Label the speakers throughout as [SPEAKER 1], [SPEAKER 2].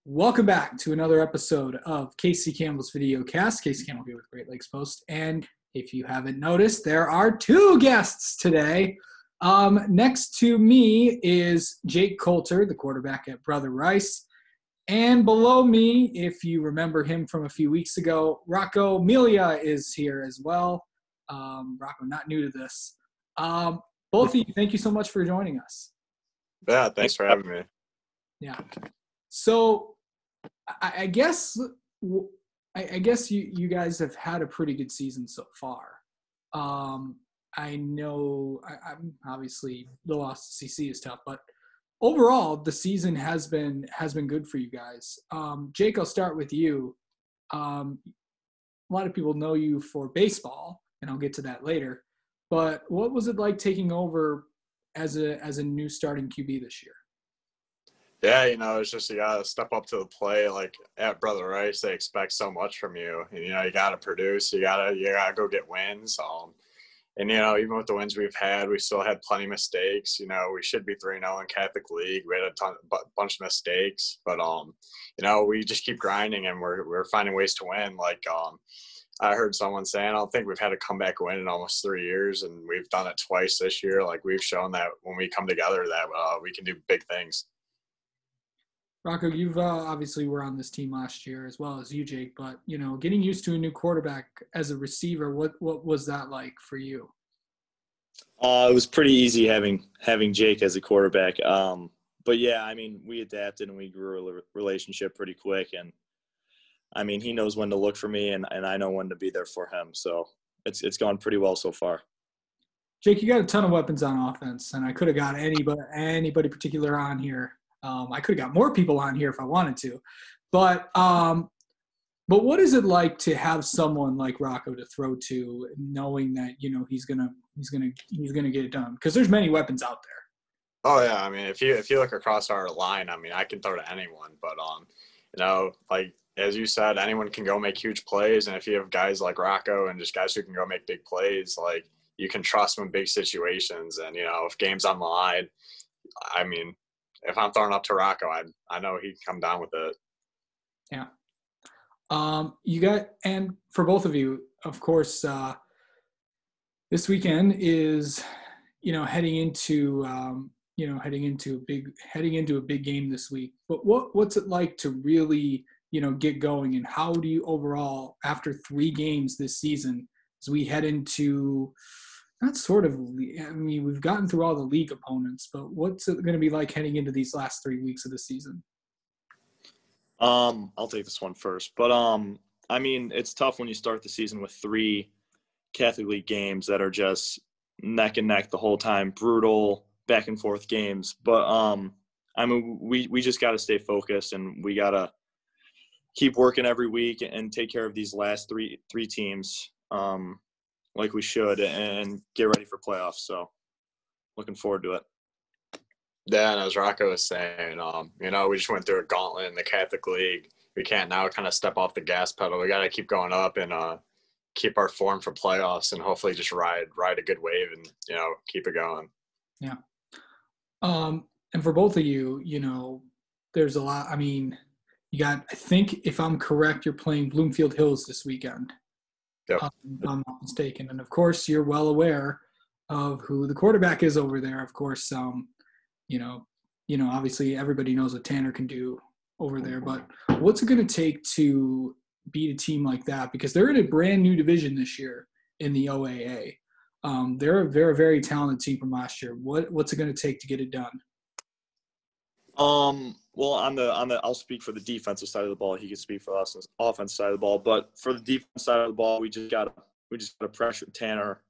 [SPEAKER 1] Welcome back to another episode of Casey Campbell's Video Cast. Casey Campbell here with Great Lakes Post. And if you haven't noticed, there are two guests today. Next to me is Jake Coulter, the quarterback at Brother Rice. And below me, if you remember him from a few weeks ago, Rocco Milia is here as well. Rocco, not new to this. Both of you, thank you so much for joining us.
[SPEAKER 2] Yeah, thanks for having me.
[SPEAKER 1] Yeah. So I guess you guys have had a pretty good season so far. I know I'm obviously the loss to CC is tough, but overall the season has been good for you guys. Jake, I'll start with you. A lot of people know you for baseball, and I'll get to that later. But what was it like taking over as a new starting QB this year?
[SPEAKER 2] Yeah, it's just you got to step up to the plate. Like at Brother Rice, they expect so much from you. And, you got to produce. You gotta go get wins. And, even with the wins we've had, we still had plenty of mistakes. We should be 3-0 in Catholic League. We had a bunch of mistakes. But, we just keep grinding, and we're finding ways to win. Like I heard someone saying, I don't think we've had a comeback win in almost 3 years, and we've done it twice this year. Like we've shown that when we come together that we can do big things.
[SPEAKER 1] Rocco, you've obviously were on this team last year as well as you, Jake. But getting used to a new quarterback as a receiver, what was that like for you?
[SPEAKER 3] It was pretty easy having Jake as a quarterback. But yeah, we adapted and we grew a relationship pretty quick. And he knows when to look for me, and I know when to be there for him. So it's gone pretty well so far.
[SPEAKER 1] Jake, you got a ton of weapons on offense, and I could have got anybody particular on here. I could have got more people on here if I wanted to, but what is it like to have someone like Rocco to throw to, knowing that he's gonna get it done? Because there's many weapons out there.
[SPEAKER 2] Oh yeah, if you look across our line, I can throw to anyone, but like as you said, anyone can go make huge plays, and if you have guys like Rocco and just guys who can go make big plays, like you can trust them in big situations, and if game's on the line, if I'm throwing up to Rocco, I know he'd come down with it.
[SPEAKER 1] Yeah. And for both of you, of course, this weekend is, heading into a big game this week. But what's it like to really, get going, and how do you overall, after 3 games this season, as we head into we've gotten through all the league opponents, but what's it going to be like heading into these last 3 weeks of the season?
[SPEAKER 3] I'll take this one first. But, it's tough when you start the season with 3 Catholic League games that are just neck and neck the whole time, brutal, back and forth games. But, we just got to stay focused, and we got to keep working every week and take care of these last three teams. Like we should, and get ready for playoffs. So looking forward to it.
[SPEAKER 2] Yeah, and as Rocco was saying, we just went through a gauntlet in the Catholic League. We can't now kind of step off the gas pedal. We got to keep going up and keep our form for playoffs, and hopefully just ride a good wave and, keep it going.
[SPEAKER 1] Yeah. And for both of you, there's a lot. You got, I think if I'm correct, you're playing Bloomfield Hills this weekend.
[SPEAKER 2] Yep.
[SPEAKER 1] If I'm not mistaken. And of course, you're well aware of who the quarterback is over there. Of course, obviously everybody knows what Tanner can do over there. But what's it going to take to beat a team like that? Because they're in a brand new division this year in the OAA. They're a very, very talented team from last year. What's it going to take to get it done?
[SPEAKER 3] Well, I'll speak for the defensive side of the ball. He can speak for us on the offensive side of the ball. But for the defensive side of the ball, we just gotta pressure Tanner.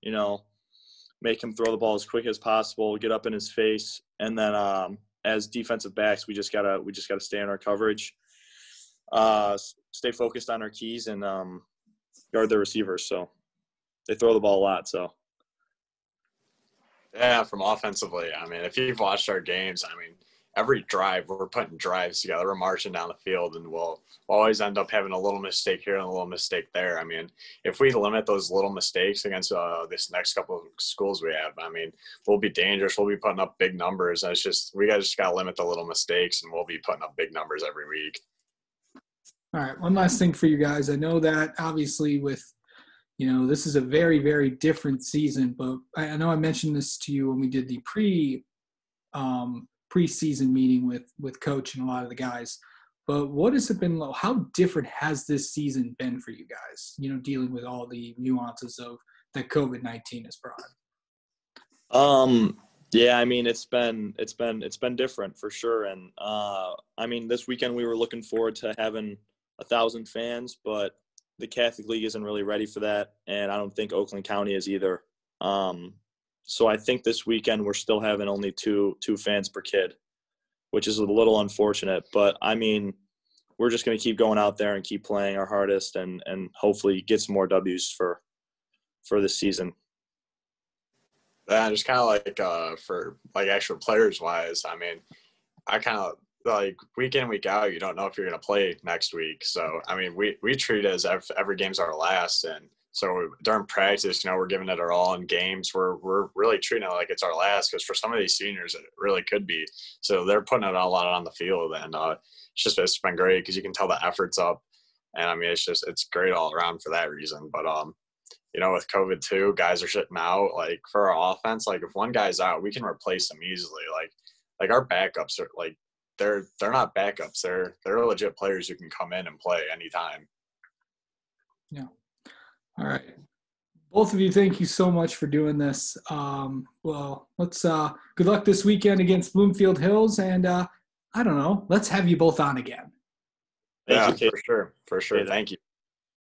[SPEAKER 3] Make him throw the ball as quick as possible, get up in his face, and then as defensive backs, we just gotta stay in our coverage, stay focused on our keys, and guard the receivers. So they throw the ball a lot. So
[SPEAKER 2] yeah, from offensively, if you've watched our games, every drive, we're putting drives together. We're marching down the field, and we'll always end up having a little mistake here and a little mistake there. If we limit those little mistakes against this next couple of schools we have, we'll be dangerous. We'll be putting up big numbers. And it's just we just got to limit the little mistakes, and we'll be putting up big numbers every week.
[SPEAKER 1] All right, one last thing for you guys. I know that obviously this is a very, very different season, but I know I mentioned this to you when we did the preseason meeting with Coach and a lot of the guys. But what has it been? How different has this season been for you guys? Dealing with all the nuances of that COVID-19 has brought.
[SPEAKER 3] Yeah, I mean it's been different for sure, and I mean this weekend we were looking forward to having 1,000 fans, but the Catholic League isn't really ready for that, and I don't think Oakland County is either. So I think this weekend we're still having only two fans per kid, which is a little unfortunate. But I mean, we're just going to keep going out there and keep playing our hardest, and hopefully get some more W's for this season.
[SPEAKER 2] Yeah, just kind of like for like actual players wise, I mean, I kind of like week in, week out, you don't know if you're going to play next week. So, I mean, we treat it as every game's our last. And so during practice, we're giving it our all. In games, we're really treating it like it's our last, because for some of these seniors, it really could be. So they're putting it all out on the field. And it's been great because you can tell the effort's up. And, I mean, it's great all around for that reason. But, with COVID too, guys are sitting out. Like for our offense, like if one guy's out, we can replace him easily. Like our backups are like, they're not backups. They're legit players who can come in and play anytime.
[SPEAKER 1] Yeah. All right. Both of you, thank you so much for doing this. Well, let's good luck this weekend against Bloomfield Hills, and I don't know, let's have you both on again.
[SPEAKER 2] Yeah, for sure. Thank you.